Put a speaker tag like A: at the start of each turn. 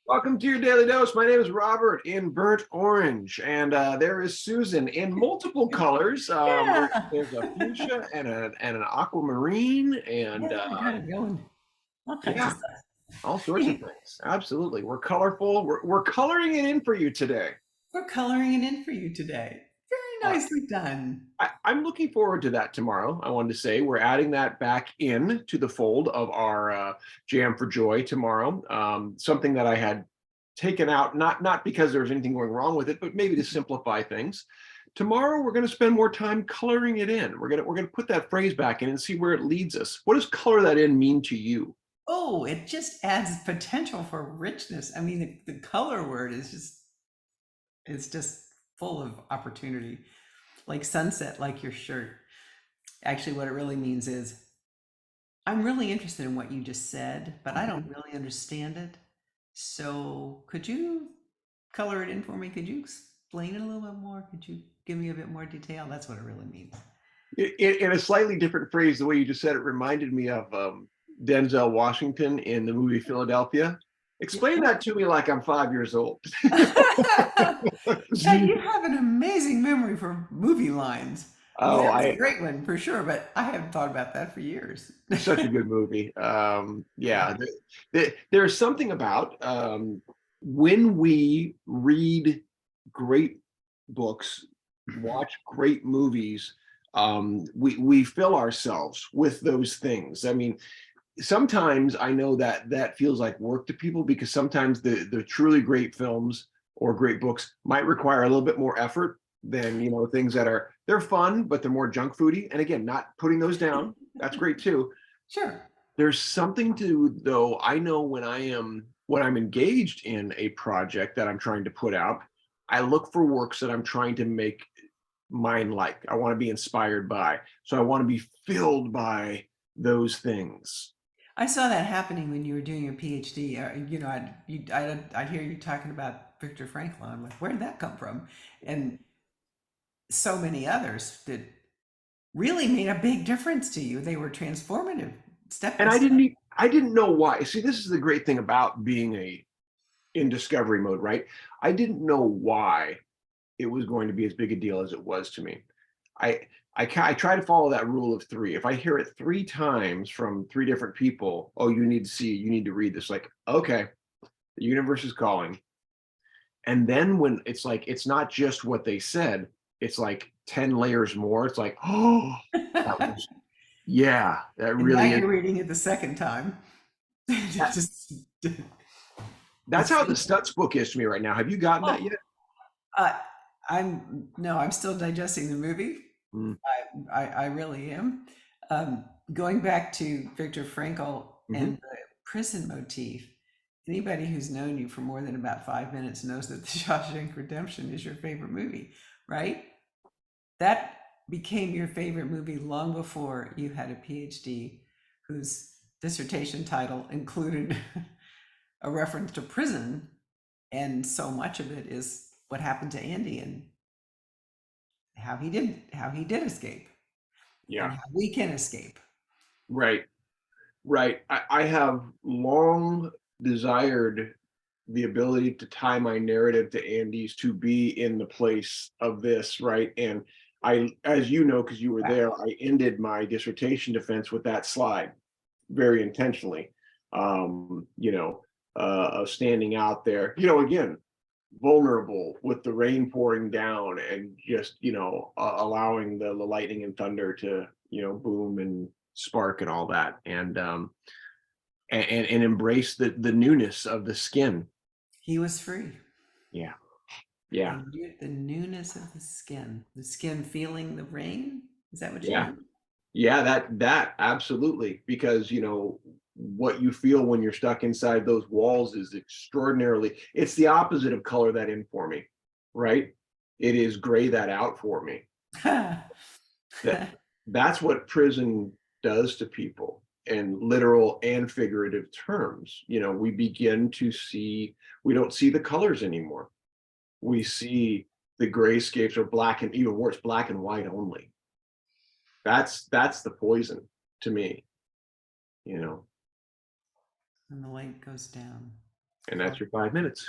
A: Welcome to your Daily Dose. My name is Robert in burnt orange, and there is Susan in multiple colors.
B: Yeah.
A: There's a fuchsia and an aquamarine, and
B: Yeah, I got it going. All kinds of
A: yeah,
B: stuff.
A: all sorts of things. Absolutely, we're colorful. We're coloring it in for you today.
B: We're coloring it in for you today. Very
A: Uh,
B: nicely done.
A: I'm looking forward to that tomorrow. I wanted to say we're adding that back in to the fold of our Jam for Joy tomorrow. Something that I had taken out, not because there was anything going wrong with it, but maybe to simplify things. Tomorrow we're going to spend more time coloring it in. We're gonna put that phrase back in and see where it leads us. What does color that in mean to you?
B: Oh, it just adds potential for richness. I mean, the color word is just full of opportunity. Like sunset, like your shirt. Actually, what it really means is I'm really interested in what you just said, but I don't
A: Mhm.
B: really understand it. So could you color it in for me? Could you explain it a little bit more? Could you give me a bit more detail? That's what it really means.
A: In a slightly different phrase, the way you just said it reminded me of Denzel Washington in the movie Philadelphia. Explain that to me like I'm 5 years old.
B: Yeah, you have an amazing memory for movie lines. I mean,
A: Oh,
B: that was a
A: I
B: great one for sure, but I haven't thought about that for years.
A: such a good movie.
B: Yeah.
A: Yeah, there's something about when we read great books, watch great movies, we fill ourselves with those things. I mean, sometimes I know that that feels like work to people because sometimes the truly great films or great books might require a little bit more effort than things that are they're fun but they're more junk foody. And again, not putting those down. That's great too.
B: Sure.
A: There's something to though I know when I'm engaged in a project that I'm trying to put out, I look for works that I'm trying to make mine like. I want to be inspired by. So I want to be filled by those things.
B: I saw that happening when you were doing your PhD. I'd hear you talking about Viktor Frankl. I'm like, where did that come from? And so many others that really made a big difference to you. They were transformative, step
A: And
B: by step.
A: I didn't know why. See, this is the great thing about being a in discovery mode, right? I didn't know why it was going to be as big a deal as it was to me. I I try to follow that rule of three. If I hear it three times from three different people, oh, you need to see, you need to read this. Like, okay, the universe is calling. And then when it's like it's not just what they said, it's like 10 layers more. It's like, oh, that
B: And
A: was yeah, that
B: now
A: really is.
B: you're reading it the second time. Just
A: That's
B: it's
A: how the Stutz book is to me right now. Have you gotten that
B: oh,
A: yet?
B: uh, I'm still digesting the movie.
A: Mm,
B: I really am. Going back to Viktor Frankl
A: mhm.
B: and the prison motif, anybody who's known you for more than about 5 minutes knows that The Shawshank Redemption is your favorite movie, right? That became your favorite movie long before you had a PhD whose dissertation title included a reference to prison. And so much of it is what happened to Andy and how he did escape and
A: Yeah,
B: how we can escape.
A: right, right. I have long desired the ability to tie my narrative to Andy's to be in the place of this, right? And as you know, because you were there, I ended my dissertation defense with that slide very intentionally. Of standing out there, again, vulnerable with the rain pouring down and just allowing the lightning and thunder to boom and spark and all that and embrace the newness of the skin.
B: He was free.
A: Yeah, yeah,
B: The newness of the skin feeling the rain. Is that what you
A: yeah,
B: mean?
A: yeah, that absolutely, because what you feel when you're stuck inside those walls is extraordinarily, it's the opposite of color that in for me, right? It is gray that out for me. That that's what prison does to people in literal and figurative terms. We begin to see, we don't see the colors anymore. We see the grayscapes or black and even worse, black and white only. That's the poison to me, you know.
B: And the light goes down.
A: And that's your 5 minutes.